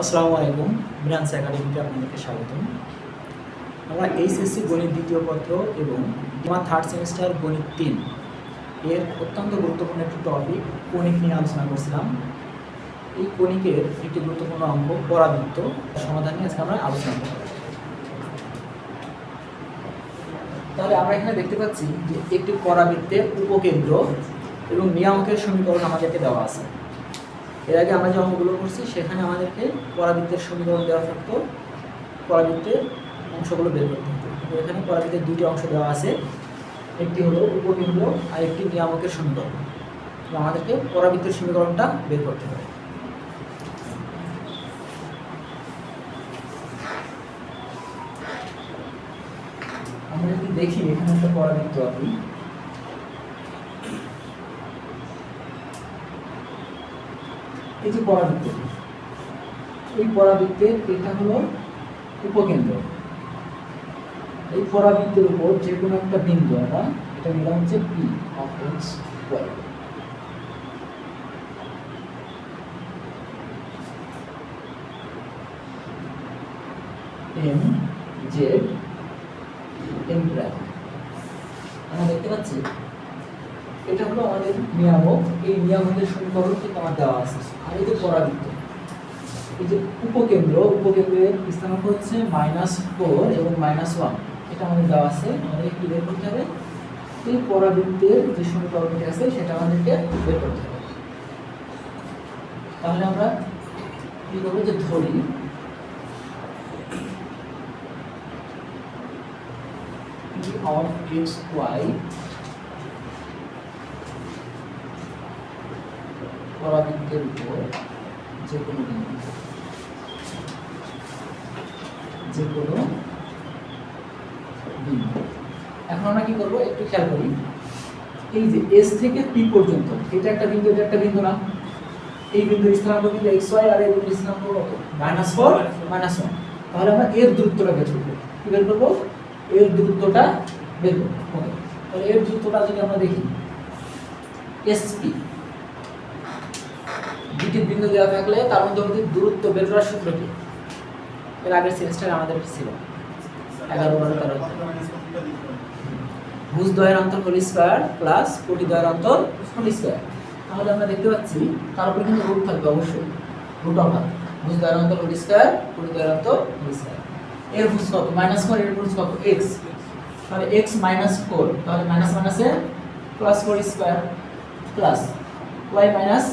আসসালামু আলাইকুম, ব্রাঞ্চ একাডেমিতে আপনাদেরকে স্বাগতম। আমরা এইচএসসি গণিত দ্বিতীয় পত্র এবং আমার থার্ড সেমিস্টার গণিত 3 এর অত্যন্ত গুরুত্বপূর্ণ একটি টপিক কণিক নিয়ে আলোচনা করছিলাম। এই কণিকের একটি গুরুত্বপূর্ণ অঙ্ক পরাবৃত্ত সমাধান নিয়ে আজকে আমরা আলোচনা করব। তাহলে আমরা এখানে দেখতে পাচ্ছি যে একটি পরাবৃত্তের উপকেন্দ্র এবং নিয়ামকের সমীকরণ আমাদেরকে দেওয়া আছে। এর আগে আমরা যে অঙ্কগুলো করছি সেখানে আমাদেরকে পরাবৃত্তের সমীকরণ দেওয়া থাকতো, পরাবৃত্তের অংশগুলো বের করতে হতো। এখানে পরাবৃত্তের দুটি অংশ দেওয়া আছে, একটি হলো উপকেন্দ্র আর একটি নিয়ামকের সমীকরণ। আমাদেরকে পরাবৃত্তের সমীকরণটা বের করতে হবে। আমরা যদি দেখি এখানে একটা পরাবৃত্ত আঁকি, এই যে পরাবৃত্ত, এই পরাবৃত্তের এটা হলো উপকেন্দ্র। এই পরাবৃত্তের উপর যে কোনো একটা বিন্দু আমরা এটা নিলাম হচ্ছে p of x y. M z m prime আমরা দেখতে পাচ্ছি এটা হলো আমাদের নিয়ামক। এই নিয়ামকের সমীকরণ কিন্তু আমার দেওয়া আছে। আর এই যে পরাবৃত্ত, এই যে উপকেন্দ্রের স্থানাঙ্ক হচ্ছে -4 এবং -1, এটা আমাদের দেওয়া আছে। আমাদের কি বের করতে হবে? এই পরাবৃত্তের যে সমীকরণটি আছে সেটা আমাদেরকে বের করতে হবে। তাহলে আমরা কি করবো, যে ধরি অফ এক্স ওয়াই পরাবৃত্তের উপর যে কোনো বিন্দু, এখন আমরা কি করবো একটু খেয়াল করি। এই যে এস থেকে পি পর্যন্ত এটা একটা বিন্দু, এটা একটা বিন্দু না? এই বিন্দুর স্থানাঙ্ক কিন্তু এক্স ওয়াই আর এই বিন্দুর স্থানাঙ্ক কত? -4 -1। তাহলে আমরা এর দূরত্বটা বের করবো। কি বের করবো? এর দূরত্বটা বের করবো। তাহলে এর দূরত্বটা যদি আমরা দেখি, এসপি দুটি বিন্দু দেওয়া থাকলে তার মধ্যে দূরত্ব বের করার সূত্র কি? এর আগের সেমিস্টারে আমাদের ছিল 11 12 13। ভুজদ্বয়ের অন্তর হোল স্কয়ার প্লাস কোটিদ্বয়ের অন্তর হোল স্কয়ার। তাহলে আমরা দেখতে পাচ্ছি তার উপরে কিন্তু রুট থাকবে অবশ্যই, রুট অফ ভুজদ্বয়ের অন্তর হোল স্কয়ার কোটিদ্বয়ের অন্তর হোল স্কয়ার। এর ভুজ কত? -4, এর ভুজ কত? x। তাহলে x -4, তাহলে মাইনাস মাইনাসে +4 স্কয়ার প্লাস y -1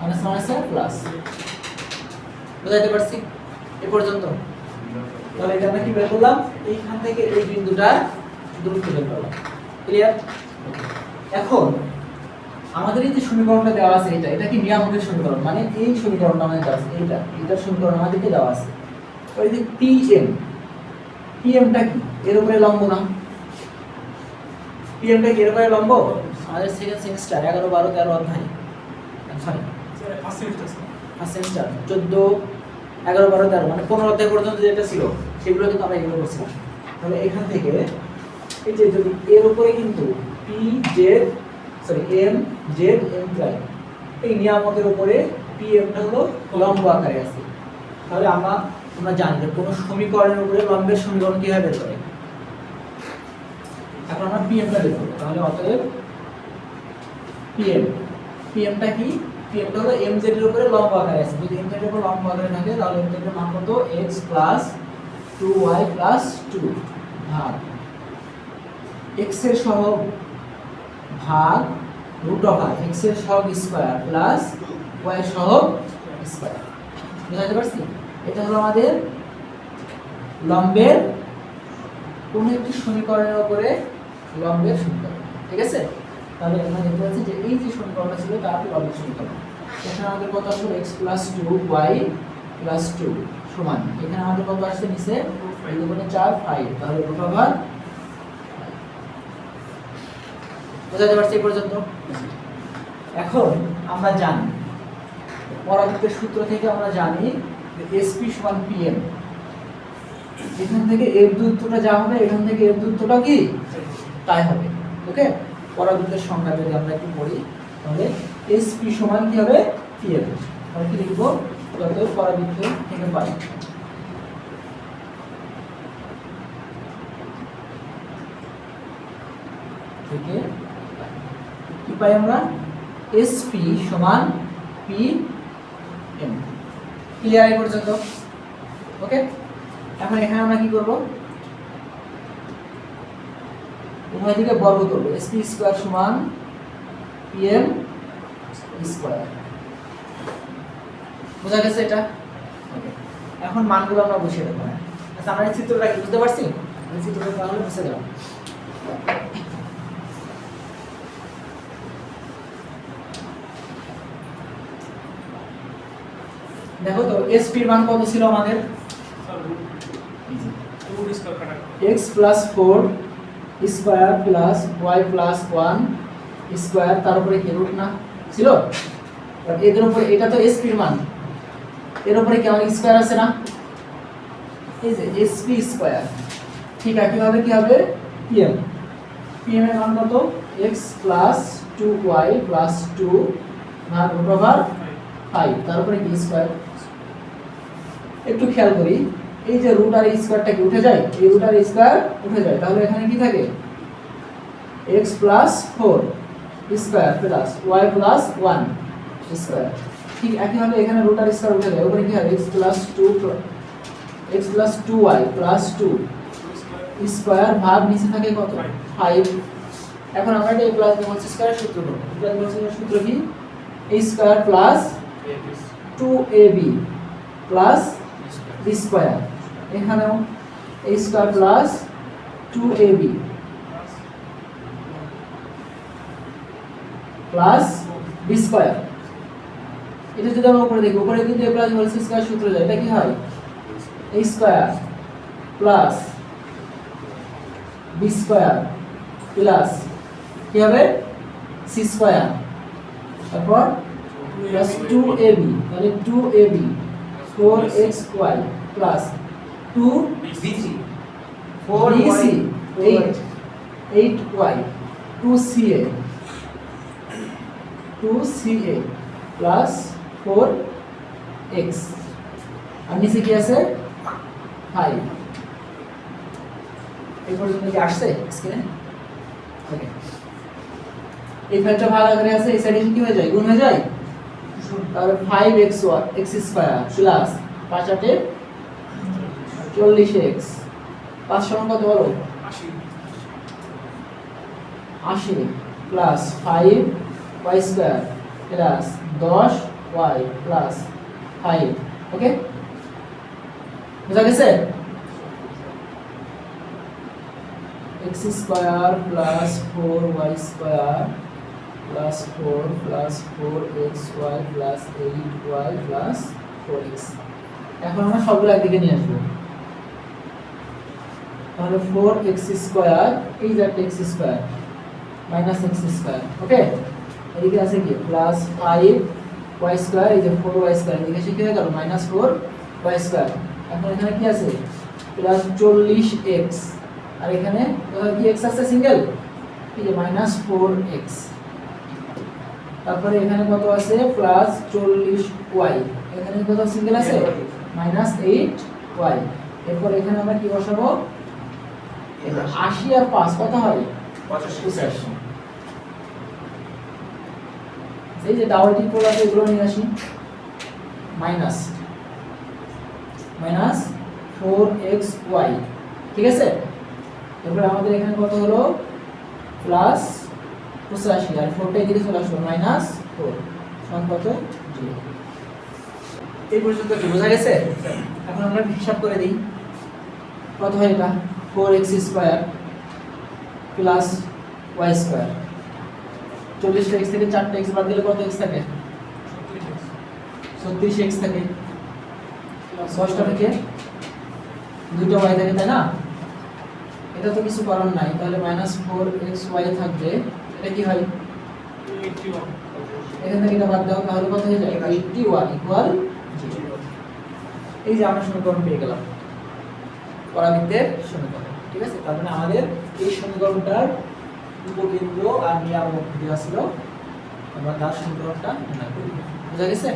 মাইনাস মাইনাসে প্লাস। বুঝাইতে পারছি এ পর্যন্ত? তাহলে এটা আমরা কি বের করলাম? এইখান থেকে এই বিন্দুটার দূরত্ব বের করলাম। ক্লিয়ার? এখন আমাদের এই যে সমীকরণটা দেওয়া আছে, এটা কি নিয়ামকের সমীকরণ, মানে এই সমীকরণটা আমাদের দেওয়া আছে, এটার সমীকরণ আমাদেরকে দেওয়া আছে। তো এই যে পিএমটা কি? এর উপরে লম্ব না? পিএমটা কি এর উপরে লম্ব? আমাদের সেকেন্ড সেমিস্টার 11 12 13 অধ্যায়, সরি ফার্স্ট সেমিস্টার 14 11 12 13 মানে 15 অধ্যায় পর্যন্ত যেটা ছিল সেগুলো কিন্তু আমরা এগুলো করছিলাম। তাহলে এখান থেকে এই যে যদি এর উপরে কিন্তু এম জেড এম প্রাইম, এই নিয়ামকের উপরে পিএমটা হলো লম্ব আকারে আছে। তাহলে আমরা জানি যে কোনো সমীকরণের উপরে লম্বের সমীকরণ কিভাবে বের করে। এখন আমরা পিএমটা বের করব। তাহলে অতএব পিএমটা কি? পিএমটা হলো এমজেড এর উপরে লম্ব আকারে আছে। যদি এমজেড এর উপর লম্ব আকারে থাকে তাহলে এমজেড এর মান কত? x + 2y + 2 ভাগ x এর সহগ ভাগ x এর সহগ স্কয়ার প্লাস y এর সহগ স্কয়ার। বুঝতে পারছি? এটা হলো আমাদের লম্বের কোন একটি সমীকরণের উপরে লম্বের সমীকরণ। ঠিক আছে? তাহলে আমরা দেখতে পাচ্ছি যে এই যে সমীকরণটা ছিল তার লম্বের সমীকরণ। এখানে আমাদের কত আসলে x + 2y + 2 সমান, এখানে আমাদের কত আসছে নিচে 2 × 4 5, তাহলে √5। বুঝতে পারছি এই পর্যন্ত? এখন আমরা জানি পরাবৃত্তের সূত্র থেকে আমরা জানি যে SP = PM। এখান থেকে এর দূরত্বটা যা হবে এখান থেকে এর দূরত্বটা কি তাই হবে। ওকে, পরাবৃত্তের সংজ্ঞা যদি আমরা একটু পড়ি তাহলে SP সমান কি হবে? PM। তাহলে কি লিখব? যত পরাবৃত্ত থেকে পাই। থেকে কি পাই আমরা? SP সমান PM। ক্লিয়ার এই পর্যন্ত? ওকে, এখন এখানে আমরা কি করব? উভয় দিকে বর্গ করব। SP স্কয়ার সমান PM স্কয়ার। বুঝা গেছে এটা? ওকে, এখন মানগুলো আমরা বসিয়ে দেব। আচ্ছা, আমরা এই চিত্রটা কি বুঝতে পারছি? এই চিত্রটা তাহলে বুঝতে গেলাম। দেখো তো SP এর মান কত ছিল আমাদের? x plus 4 square plus y plus 1 square, তার উপরে কি রুট না ছিল? আর এর উপরে এটা তো SP এর মান, এর উপরে কি আমার স্কয়ার আছে না? এই যে SP স্কয়ার। ঠিক আছে, কিভাবে কি হবে? PM এর মান কত? x প্লাস 2y প্লাস 2 ভাগ রুট ওভার 5, তার উপরে কি স্কয়ার। একটু খেয়াল করি, এই যে রুট আর স্কয়ারটা কি উঠে যায়? এই রুট আর স্কয়ার উঠে যায়, তাহলে এখানে কি থাকে? x plus 4 square plus y plus 1 square. ঠিক একইভাবে এখানে রুট আর স্কয়ার উঠে যায়, উপরে কি হয়? x plus 2y plus 2 square ভাগ নিচে থাকে কত? 5। এখন আমরা এটা a প্লাস b হোল স্কয়ারের সূত্র করব। a প্লাস b হোল স্কয়ারের সূত্র কি? a square plus 2ab plus b square. এখানেও a square plus 2ab plus b square. এটা যদি আমরা উপরে দেখি, উপরে কিন্তু a plus b whole square সূত্র যায়, এটা কি হয়? a square plus b square plus কি হবে? c স্কয়ার, তারপর প্লাস 2ab, তাহলে 2ab 4xy plus 2bc 8y 2ca plus 4x, আর নিচে কি আছে? 5। এই পর্যন্ত কি আসছে স্ক্রিনে? ওকে, এই ফ্যাক্টর ভাগ আকারে আছে, এই সাইডে কি হয়ে যায়? গুণ হয়ে যায়। তাহলে 5xy x square plus 5 8 40x 5 সমান কত বলো? 80 plus 5y square plus 10y plus 5। ওকে, বুঝা গেছে? x square plus 4y square plus 4 plus 4xy plus 8y plus 4x। এখন আমরা সবগুলো একদিকে নিয়ে আসবো। তাহলে 4x স্কয়ার, এই যে x square minus x square. Okay, এদিকে আছে কি? প্লাস 5y স্কয়ার, এই যে 4y স্কয়ার, এদিকে এসে কি হয়ে গেল? Minus 4y square. এখন এখানে কি আছে? প্লাস 40x, আর এখানে কি x আছে সিঙ্গেল? এই যে মাইনাস 4x, তারপরে এখানে কত আছে? প্লাস 40y, এখানে কত সিঙ্গেল আছে? Minus 8y। এরপর এখানে আমরা কি বসাবো? 80 আর 5 কত হয়? 85। এই যে ডাবল ট্রিপল আছে, এগুলো নিয়ে আসি। মাইনাস 4xy, ঠিক আছে? এরপর আমাদের এখানে কত হলো? প্লাস 85, আর 4টা এদিকে চলে আসলো, মাইনাস 4 সমান কত? 0। এই পর্যন্ত কি বোঝা গেছে? এখন আমরা হিসাব করে দিই, কত হয় এটা? 4x square plus y square. 40টা x থেকে 4টা x বাদ দিলে কত x থাকে? 36x থাকে। 10টা থেকে 2টা y থাকে, তাই না? এটা তো কিছু করার নাই, তাহলে মাইনাস 4xy থাকবে। এটা কি হয়? 81। এখান থেকে এটা বাদ দাও, তাহলে কত হয়ে যায়? 81 ইকুয়াল 0। এই যে আমরা সমীকরণ পেয়ে গেলাম, পরাবৃত্তের সমীকরণ। ঠিক আছে, তার মানে আমাদের এই সমীকরণটার উপকেন্দ্র আর নিয়ামক দেওয়া ছিল, আমরা তার সমীকরণটা নির্ণয় করি। বুঝা গেছে?